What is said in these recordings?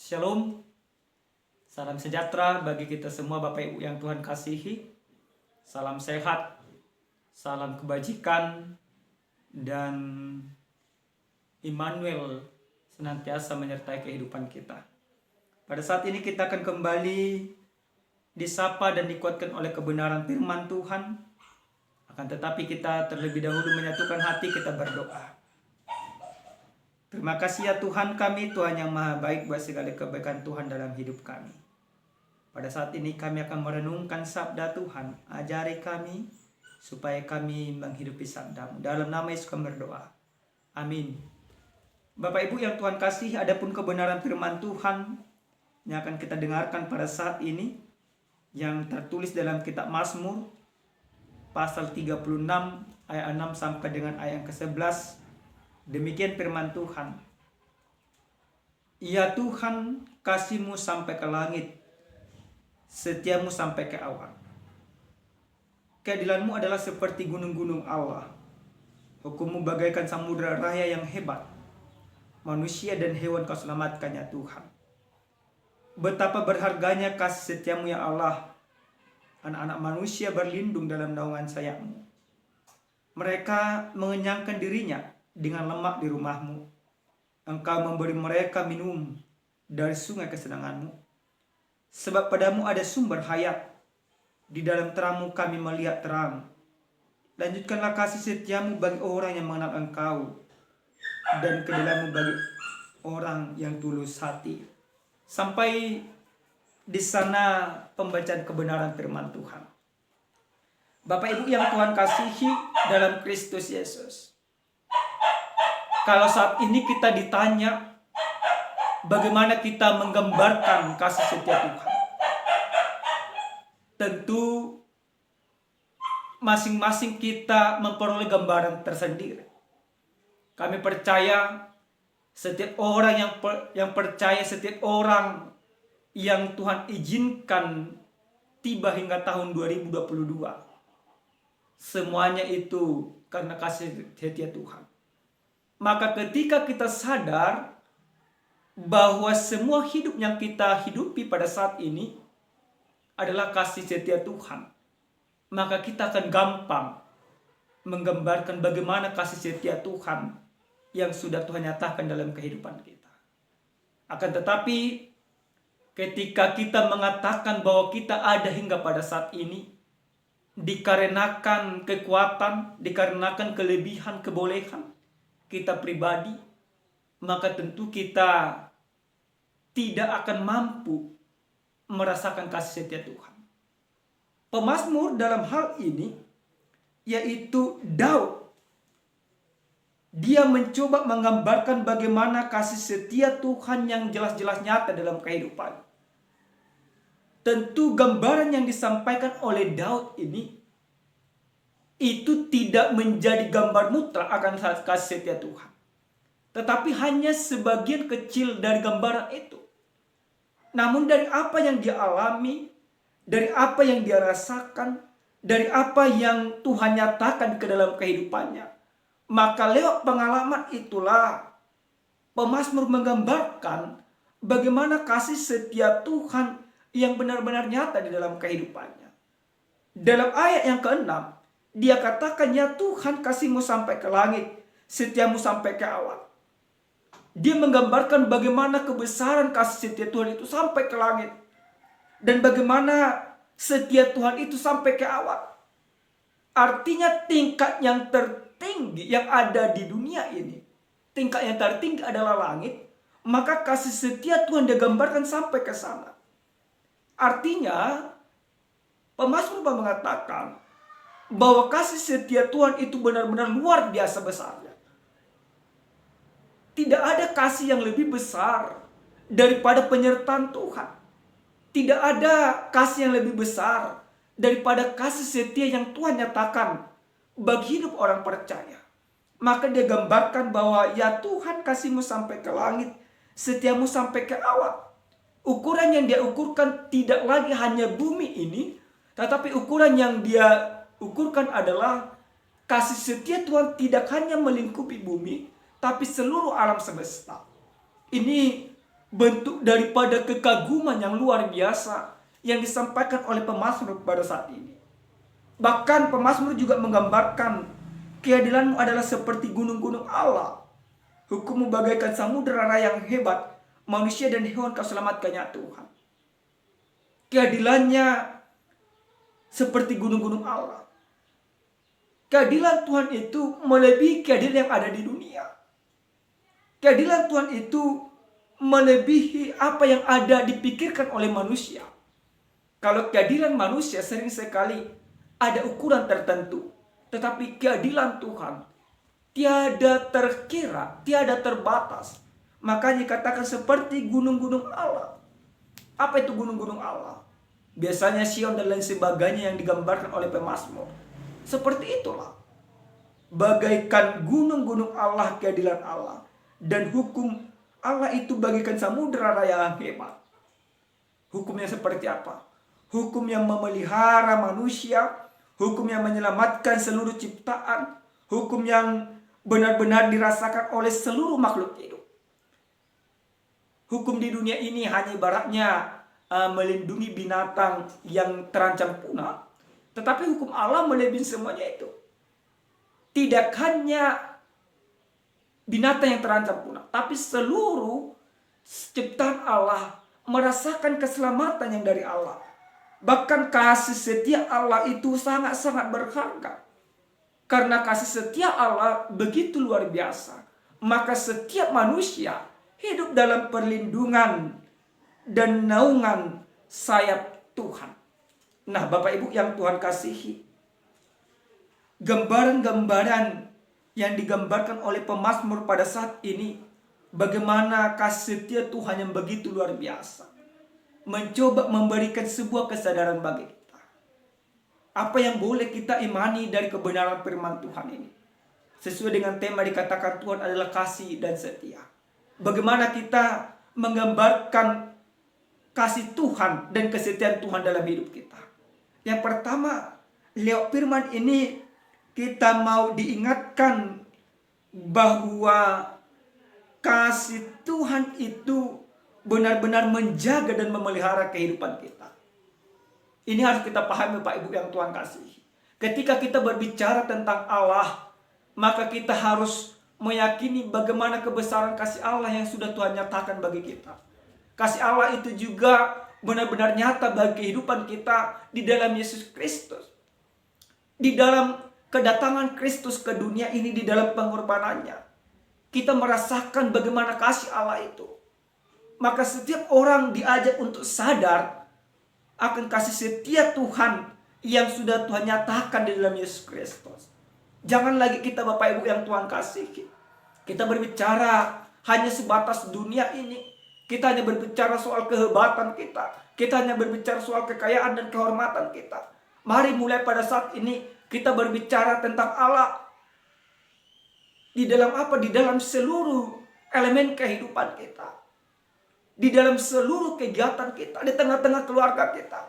Shalom, salam sejahtera bagi kita semua Bapak Ibu yang Tuhan kasihi. Salam sehat, salam kebajikan, dan Immanuel senantiasa menyertai kehidupan kita. Pada saat ini kita akan kembali disapa dan dikuatkan oleh kebenaran firman Tuhan. Akan tetapi kita terlebih dahulu menyatukan hati, kita berdoa. Terima kasih ya Tuhan kami, Tuhan yang maha baik buat segala kebaikan Tuhan dalam hidup kami. Pada saat ini kami akan merenungkan sabda Tuhan. Ajari kami supaya kami menghidupi sabda-Mu. Dalam nama Yesus kami berdoa. Amin. Bapak Ibu yang Tuhan kasih, adapun kebenaran firman Tuhan yang akan kita dengarkan pada saat ini, yang tertulis dalam kitab Mazmur pasal 36 ayat 6 sampai dengan ayat yang ke-11. Demikian firman Tuhan. Ya Tuhan, kasih-Mu sampai ke langit, setia-Mu sampai ke awan. Keadilan-Mu adalah seperti gunung-gunung Allah. Hukum-Mu bagaikan samudra raya yang hebat. Manusia dan hewan Kau selamatkan ya Tuhan. Betapa berharganya kasih setia-Mu ya Allah. Anak-anak manusia berlindung dalam naungan sayap-Mu. Mereka mengenyangkan dirinya dengan lemak di rumah-Mu. Engkau memberi mereka minum dari sungai kesenangan-Mu. Sebab padamu ada sumber hayat. Di dalam terang-Mu kami melihat terang. Lanjutkanlah kasih setia-Mu bagi orang yang mengenal Engkau, dan keadilan-Mu bagi orang yang tulus hati. Sampai di sana pembacaan kebenaran firman Tuhan. Bapak Ibu yang Tuhan kasihi dalam Kristus Yesus. Kalau saat ini kita ditanya bagaimana kita menggambarkan kasih setia Tuhan, tentu masing-masing kita memperoleh gambaran tersendiri. Kami percaya setiap orang yang percaya, setiap orang yang Tuhan izinkan tiba hingga tahun 2022, semuanya itu karena kasih setia Tuhan. Maka ketika kita sadar bahwa semua hidup yang kita hidupi pada saat ini adalah kasih setia Tuhan, maka kita akan gampang menggambarkan bagaimana kasih setia Tuhan yang sudah Tuhan nyatakan dalam kehidupan kita. Akan tetapi ketika kita mengatakan bahwa kita ada hingga pada saat ini dikarenakan kekuatan, dikarenakan kelebihan, kebolehan kita pribadi, maka tentu kita tidak akan mampu merasakan kasih setia Tuhan. Pemazmur dalam hal ini yaitu Daud, dia mencoba menggambarkan bagaimana kasih setia Tuhan yang jelas-jelas nyata dalam kehidupan. Tentu gambaran yang disampaikan oleh Daud ini itu tidak menjadi gambar mutlak akan kasih setia Tuhan, tetapi hanya sebagian kecil dari gambaran itu. Namun dari apa yang dia alami, dari apa yang dia rasakan, dari apa yang Tuhan nyatakan ke dalam kehidupannya, maka lewat pengalaman itulah pemazmur menggambarkan bagaimana kasih setia Tuhan yang benar-benar nyata di dalam kehidupannya. Dalam ayat yang ke-6, dia katakan, ya Tuhan, kasih-Mu sampai ke langit, setia-Mu sampai ke awan. Dia menggambarkan bagaimana kebesaran kasih setia Tuhan itu sampai ke langit, dan bagaimana setia Tuhan itu sampai ke awan. Artinya tingkat yang tertinggi yang ada di dunia ini, tingkat yang tertinggi adalah langit, maka kasih setia Tuhan digambarkan sampai ke sana. Artinya pemazmur mengatakan bahwa kasih setia Tuhan itu benar-benar luar biasa besarnya. Tidak ada kasih yang lebih besar daripada penyertaan Tuhan. Tidak ada kasih yang lebih besar daripada kasih setia yang Tuhan nyatakan bagi hidup orang percaya. Maka dia gambarkan bahwa ya Tuhan, kasih-Mu sampai ke langit, setia-Mu sampai ke awan. Ukuran yang dia ukurkan tidak lagi hanya bumi ini, tetapi ukuran yang dia ukurkan adalah kasih setia Tuhan tidak hanya melingkupi bumi, tapi seluruh alam semesta. Ini bentuk daripada kekaguman yang luar biasa yang disampaikan oleh pemazmur pada saat ini. Bahkan pemazmur juga menggambarkan keadilanmu adalah seperti gunung-gunung Allah. Hukummu bagaikan samudera raya yang hebat. Manusia dan hewan kau selamatkannya Tuhan. Keadilannya seperti gunung-gunung Allah. Keadilan Tuhan itu melebihi keadilan yang ada di dunia. Keadilan Tuhan itu melebihi apa yang ada dipikirkan oleh manusia. Kalau keadilan manusia sering sekali ada ukuran tertentu. Tetapi keadilan Tuhan tiada terkira, tiada terbatas. Makanya dikatakan seperti gunung-gunung Allah. Apa itu gunung-gunung Allah? Biasanya Sion dan lain sebagainya yang digambarkan oleh pemazmur. Seperti itulah. Bagaikan gunung-gunung Allah, keadilan Allah. Dan hukum Allah itu bagaikan samudera raya yang hebat. Hukumnya seperti apa? Hukum yang memelihara manusia, hukum yang menyelamatkan seluruh ciptaan, hukum yang benar-benar dirasakan oleh seluruh makhluk hidup. Hukum di dunia ini hanya ibaratnya melindungi binatang yang terancam punah. Tetapi hukum Allah melebihi semuanya itu. Tidak hanya binatang yang terancam punah, tapi seluruh ciptaan Allah merasakan keselamatan yang dari Allah. Bahkan kasih setia Allah itu sangat-sangat berharga. Karena kasih setia Allah begitu luar biasa, maka setiap manusia hidup dalam perlindungan dan naungan sayap Tuhan. Nah, Bapak Ibu yang Tuhan kasihi, gambaran-gambaran yang digambarkan oleh pemazmur pada saat ini, bagaimana kasih setia Tuhan yang begitu luar biasa, mencoba memberikan sebuah kesadaran bagi kita. Apa yang boleh kita imani dari kebenaran firman Tuhan ini? Sesuai dengan tema dikatakan Tuhan adalah kasih dan setia. Bagaimana kita menggambarkan kasih Tuhan dan kesetiaan Tuhan dalam hidup kita. Yang pertama, lewat firman ini kita mau diingatkan bahwa kasih Tuhan itu benar-benar menjaga dan memelihara kehidupan kita. Ini harus kita pahami Pak Ibu yang Tuhan kasihi. Ketika kita berbicara tentang Allah, maka kita harus meyakini bagaimana kebesaran kasih Allah yang sudah Tuhan nyatakan bagi kita. Kasih Allah itu juga benar-benar nyata bagi kehidupan kita di dalam Yesus Kristus. Di dalam kedatangan Kristus ke dunia ini, di dalam pengorbanannya, kita merasakan bagaimana kasih Allah itu. Maka setiap orang diajak untuk sadar akan kasih setia Tuhan yang sudah Tuhan nyatakan di dalam Yesus Kristus. Jangan lagi kita Bapak Ibu yang Tuhan kasihi, kita berbicara hanya sebatas dunia ini. Kita hanya berbicara soal kehebatan kita. Kita hanya berbicara soal kekayaan dan kehormatan kita. Mari mulai pada saat ini kita berbicara tentang Allah. Di dalam apa? Di dalam seluruh elemen kehidupan kita. Di dalam seluruh kegiatan kita. Di tengah-tengah keluarga kita.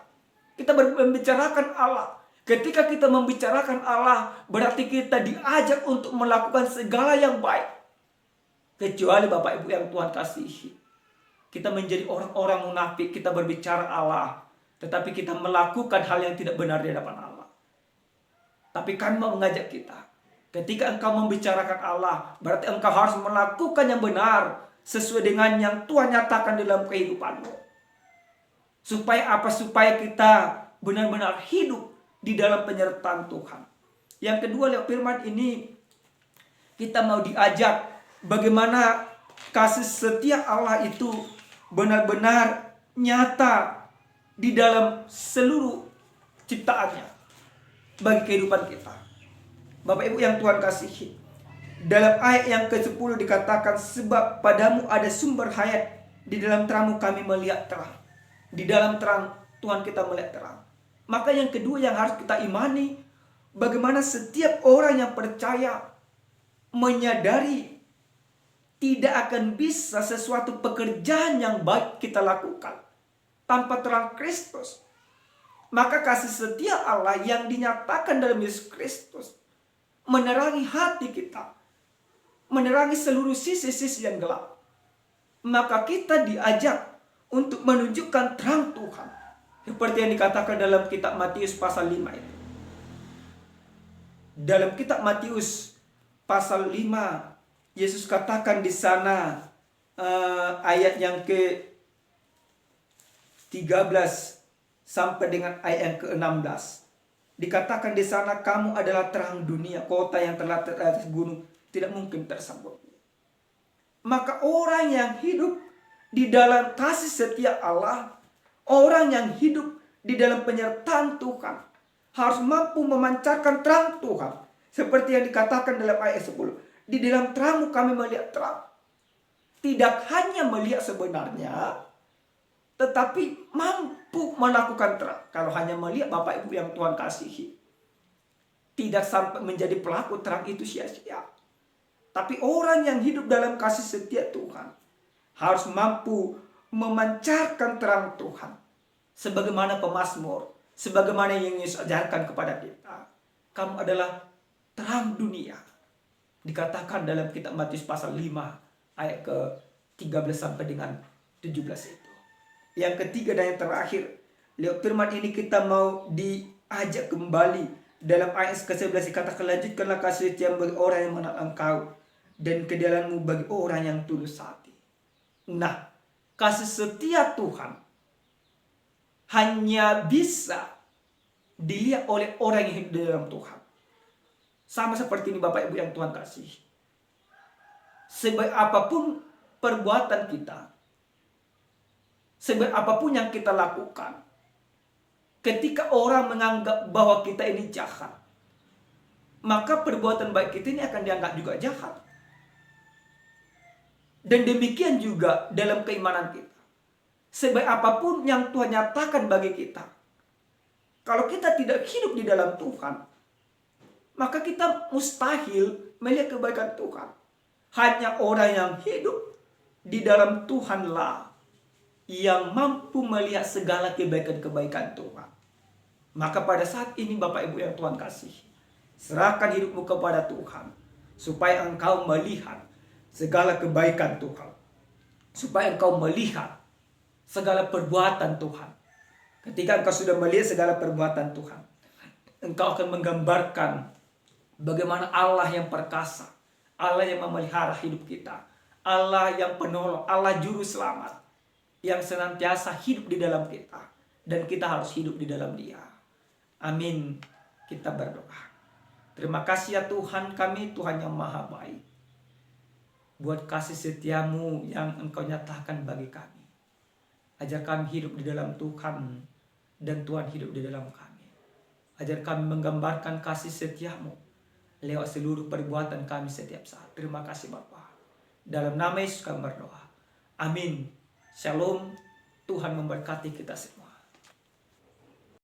Kita membicarakan Allah. Ketika kita membicarakan Allah, berarti kita diajak untuk melakukan segala yang baik. Kecuali Bapak Ibu yang Tuhan kasihi, kita menjadi orang-orang munafik, kita berbicara Allah, tetapi kita melakukan hal yang tidak benar di hadapan Allah. Tapi kan mau mengajak kita, ketika engkau membicarakan Allah, berarti engkau harus melakukan yang benar, sesuai dengan yang Tuhan nyatakan dalam kehidupanmu. Supaya apa? Supaya kita benar-benar hidup di dalam penyertaan Tuhan. Yang kedua, lewat firman ini kita mau diajak bagaimana kasih setia Allah itu benar-benar nyata di dalam seluruh ciptaannya bagi kehidupan kita. Bapak Ibu yang Tuhan kasihi, dalam ayat yang ke-10 dikatakan, sebab padamu ada sumber hayat, di dalam terangmu kami melihat terang. Di dalam terang Tuhan kita melihat terang. Maka yang kedua yang harus kita imani, bagaimana setiap orang yang percaya menyadari tidak akan bisa sesuatu pekerjaan yang baik kita lakukan tanpa terang Kristus. Maka kasih setia Allah yang dinyatakan dalam Yesus Kristus menerangi hati kita, menerangi seluruh sisi-sisi yang gelap. maka kita diajak untuk menunjukkan terang Tuhan. Seperti yang dikatakan dalam kitab Matius pasal 5 itu. Dalam kitab Matius pasal 5, Yesus katakan di sana ayat yang ke-13 sampai dengan ayat yang ke-16. Dikatakan di sana, kamu adalah terang dunia, kota yang terletak di atas gunung tidak mungkin tersembunyi. Maka orang yang hidup di dalam kasih setia Allah, orang yang hidup di dalam penyertaan Tuhan, harus mampu memancarkan terang Tuhan. Seperti yang dikatakan dalam ayat 10. Di dalam terangmu kami melihat terang. Tidak hanya melihat sebenarnya, tetapi mampu melakukan terang. Kalau hanya melihat Bapak Ibu yang Tuhan kasihi, tidak sampai menjadi pelaku terang itu sia-sia. Tapi orang yang hidup dalam kasih setia Tuhan harus mampu memancarkan terang Tuhan. Sebagaimana pemazmur, sebagaimana yang Yesus ajarkan kepada kita. Kamu adalah terang dunia. Dikatakan dalam kitab Matius pasal 5 ayat ke-13 sampai dengan 17 itu. Yang ketiga dan yang terakhir, lewat firman ini kita mau diajak kembali. Dalam ayat ke-11 dikatakan, lanjutkanlah kasih setia bagi orang yang mengenal Engkau, dan keadilanmu bagi orang yang tulus hati. Nah, kasih setia Tuhan hanya bisa dilihat oleh orang yang hidup di dalam Tuhan. Sama seperti ini Bapak Ibu yang Tuhan kasih. Sebaik apapun perbuatan kita, sebaik apapun yang kita lakukan, ketika orang menganggap bahwa kita ini jahat, maka perbuatan baik kita ini akan dianggap juga jahat. Dan demikian juga dalam keimanan kita. Sebaik apapun yang Tuhan nyatakan bagi kita, kalau kita tidak hidup di dalam Tuhan, maka kita mustahil melihat kebaikan Tuhan. Hanya orang yang hidup di dalam Tuhanlah yang mampu melihat segala kebaikan-kebaikan Tuhan. Maka pada saat ini Bapak Ibu yang Tuhan kasih, serahkan hidupmu kepada Tuhan, supaya engkau melihat segala kebaikan Tuhan, supaya engkau melihat segala perbuatan Tuhan. Ketika engkau sudah melihat segala perbuatan Tuhan, engkau akan menggambarkan bagaimana Allah yang perkasa, Allah yang memelihara hidup kita, Allah yang penolong, Allah juru selamat, yang senantiasa hidup di dalam kita, dan kita harus hidup di dalam Dia. Amin. Kita berdoa. Terima kasih ya Tuhan kami, Tuhan yang maha baik, buat kasih setiamu yang Engkau nyatakan bagi kami. Ajar kami hidup di dalam Tuhan, dan Tuhan hidup di dalam kami. Ajar kami menggambarkan kasih setiamu lewat seluruh perbuatan kami setiap saat. Terima kasih Bapa. Dalam nama Yesus kami berdoa. Amin. Shalom. Tuhan memberkati kita semua.